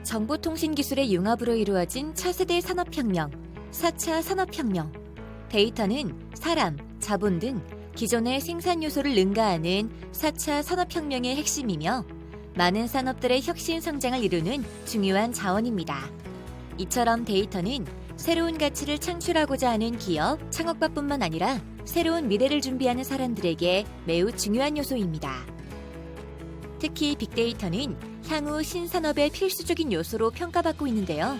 정보통신기술의 융합으로 이루어진 차세대 산업혁명, 4차 산업혁명. 데이터는 사람, 자본 등 기존의 생산 요소를 능가하는 4차 산업혁명의 핵심이며 많은 산업들의 혁신 성장을 이루는 중요한 자원입니다. 이처럼 데이터는 새로운 가치를 창출하고자 하는 기업, 창업가뿐만 아니라 새로운 미래를 준비하는 사람들에게 매우 중요한 요소입니다. 특히 빅데이터는 향후 신산업의 필수적인 요소로 평가받고 있는데요.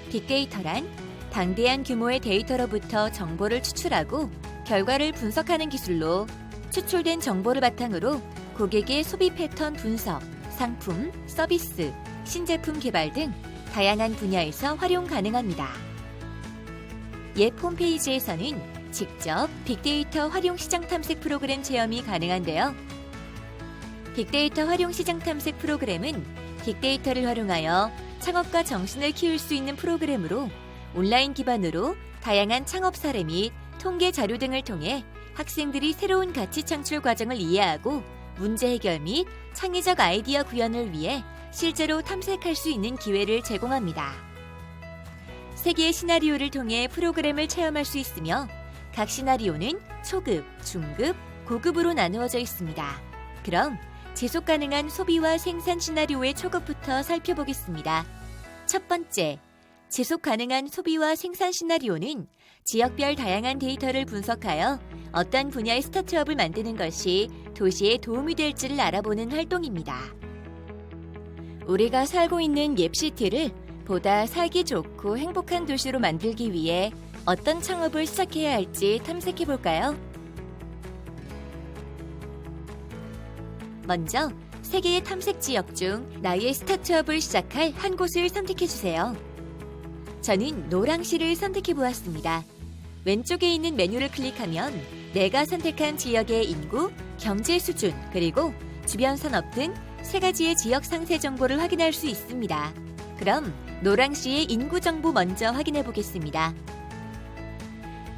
빅데이터란 방대한 규모의 데이터로부터 정보를 추출하고 결과를 분석하는 기술로 추출된 정보를 바탕으로 고객의 소비 패턴 분석, 상품, 서비스, 신제품 개발 등 다양한 분야에서 활용 가능합니다. 예 홈페이지에서는 직접 빅데이터 활용 시장 탐색 프로그램 체험이 가능한데요. 빅데이터 활용 시장 탐색 프로그램은 빅데이터를 활용하여 창업가 정신을 키울 수 있는 프로그램으로 온라인 기반으로 다양한 창업 사례 및 통계 자료 등을 통해 학생들이 새로운 가치 창출 과정을 이해하고 문제 해결 및 창의적 아이디어 구현을 위해 실제로 탐색할 수 있는 기회를 제공합니다. 3개의 시나리오를 통해 프로그램을 체험할 수 있으며 각 시나리오는 초급, 중급, 고급으로 나누어져 있습니다. 그럼 지속 가능한 소비와 생산 시나리오의 초급부터 살펴보겠습니다. 첫 번째, 지속 가능한 소비와 생산 시나리오는 지역별 다양한 데이터를 분석하여 어떤 분야의 스타트업을 만드는 것이 도시에 도움이 될지를 알아보는 활동입니다. 우리가 살고 있는 옙시티를 보다 살기 좋고 행복한 도시로 만들기 위해 어떤 창업을 시작해야 할지 탐색해 볼까요? 먼저 세계의 탐색 지역 중 나의 스타트업을 시작할 한 곳을 선택해 주세요. 저는 노랑시를 선택해 보았습니다. 왼쪽에 있는 메뉴를 클릭하면 내가 선택한 지역의 인구, 경제 수준, 그리고 주변 산업 등 3가지의 지역 상세 정보를 확인할 수 있습니다. 그럼 노랑시의 인구 정보 먼저 확인해 보겠습니다.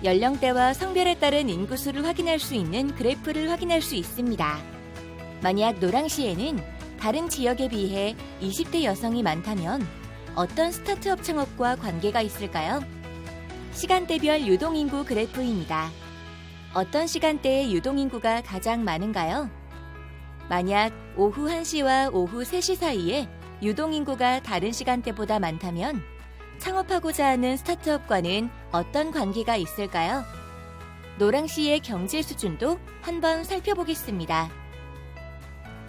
연령대와 성별에 따른 인구수를 확인할 수 있는 그래프를 확인할 수 있습니다. 만약 노랑시에는 다른 지역에 비해 20대 여성이 많다면 어떤 스타트업 창업과 관계가 있을까요? 시간대별 유동인구 그래프입니다. 어떤 시간대에 유동인구가 가장 많은가요? 만약 오후 1시와 오후 3시 사이에 유동인구가 다른 시간대보다 많다면 창업하고자 하는 스타트업과는 어떤 관계가 있을까요? 노랑시의 경제 수준도 한번 살펴보겠습니다.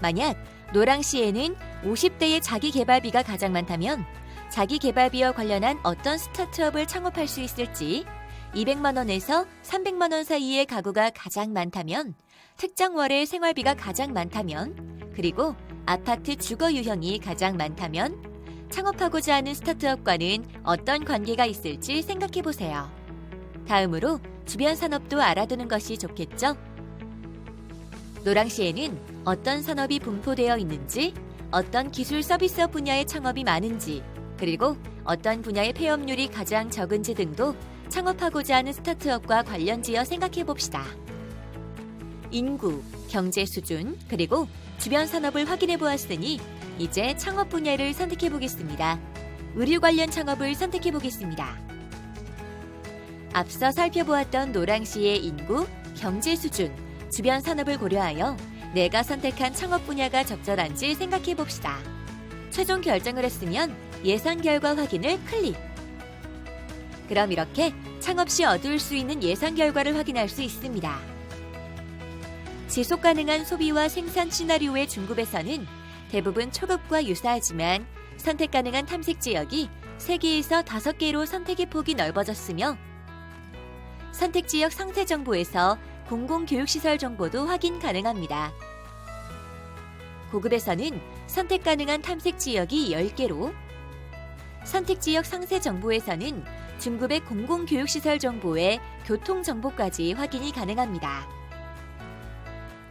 만약 노랑시에는 50대의 자기개발비가 가장 많다면 자기개발비와 관련한 어떤 스타트업을 창업할 수 있을지, 200만 원에서 300만 원 사이의 가구가 가장 많다면, 특정 월의 생활비가 가장 많다면, 그리고 아파트 주거 유형이 가장 많다면 창업하고자 하는 스타트업과는 어떤 관계가 있을지 생각해 보세요. 다음으로 주변 산업도 알아두는 것이 좋겠죠? 노랑시에는 어떤 산업이 분포되어 있는지, 어떤 기술 서비스업 분야의 창업이 많은지, 그리고 어떤 분야의 폐업률이 가장 적은지 등도 창업하고자 하는 스타트업과 관련지어 생각해 봅시다. 인구, 경제 수준, 그리고 주변 산업을 확인해 보았으니 이제 창업 분야를 선택해 보겠습니다. 의류 관련 창업을 선택해 보겠습니다. 앞서 살펴보았던 노랑시의 인구, 경제 수준, 주변 산업을 고려하여 내가 선택한 창업 분야가 적절한지 생각해 봅시다. 최종 결정을 했으면 예상 결과 확인을 클릭. 그럼 이렇게 창업 시 얻을 수 있는 예상 결과를 확인할 수 있습니다. 지속 가능한 소비와 생산 시나리오의 중급에서는 대부분 초급과 유사하지만 선택 가능한 탐색 지역이 3개에서 5개로 선택의 폭이 넓어졌으며 선택 지역 상세 정보에서 공공교육시설 정보도 확인 가능합니다. 고급에서는 선택 가능한 탐색 지역이 10개로, 선택 지역 상세 정보에서는 중급의 공공교육시설 정보에 교통정보까지 확인이 가능합니다.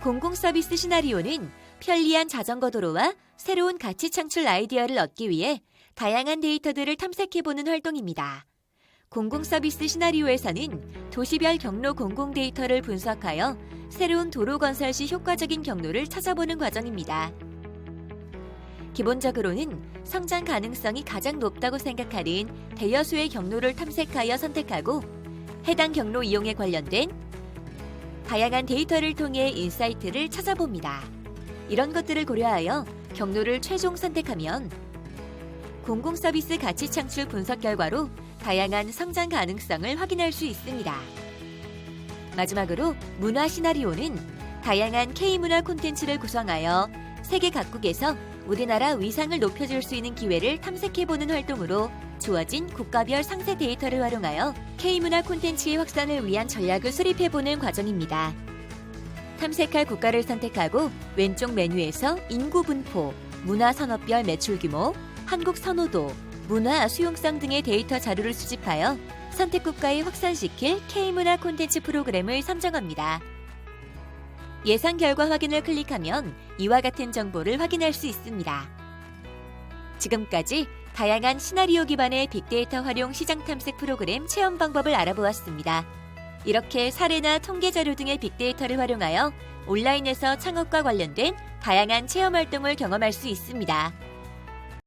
공공서비스 시나리오는 편리한 자전거 도로와 새로운 가치 창출 아이디어를 얻기 위해 다양한 데이터들을 탐색해보는 활동입니다. 공공서비스 시나리오에서는 도시별 경로 공공 데이터를 분석하여 새로운 도로 건설 시 효과적인 경로를 찾아보는 과정입니다. 기본적으로는 성장 가능성이 가장 높다고 생각하는 대여수의 경로를 탐색하여 선택하고 해당 경로 이용에 관련된 다양한 데이터를 통해 인사이트를 찾아봅니다. 이런 것들을 고려하여 경로를 최종 선택하면 공공서비스 가치 창출 분석 결과로 다양한 성장 가능성을 확인할 수 있습니다. 마지막으로 문화 시나리오는 다양한 K문화 콘텐츠를 구성하여 세계 각국에서 우리나라 위상을 높여줄 수 있는 기회를 탐색해보는 활동으로 주어진 국가별 상세 데이터를 활용하여 K문화 콘텐츠의 확산을 위한 전략을 수립해보는 과정입니다. 탐색할 국가를 선택하고 왼쪽 메뉴에서 인구 분포, 문화 산업별 매출 규모, 한국 선호도, 문화 수용성 등의 데이터 자료를 수집하여 선택 국가에 확산시킬 K문화 콘텐츠 프로그램을 선정합니다. 예상 결과 확인을 클릭하면 이와 같은 정보를 확인할 수 있습니다. 지금까지 다양한 시나리오 기반의 빅데이터 활용 시장 탐색 프로그램 체험 방법을 알아보았습니다. 이렇게 사례나 통계 자료 등의 빅데이터를 활용하여 온라인에서 창업과 관련된 다양한 체험 활동을 경험할 수 있습니다.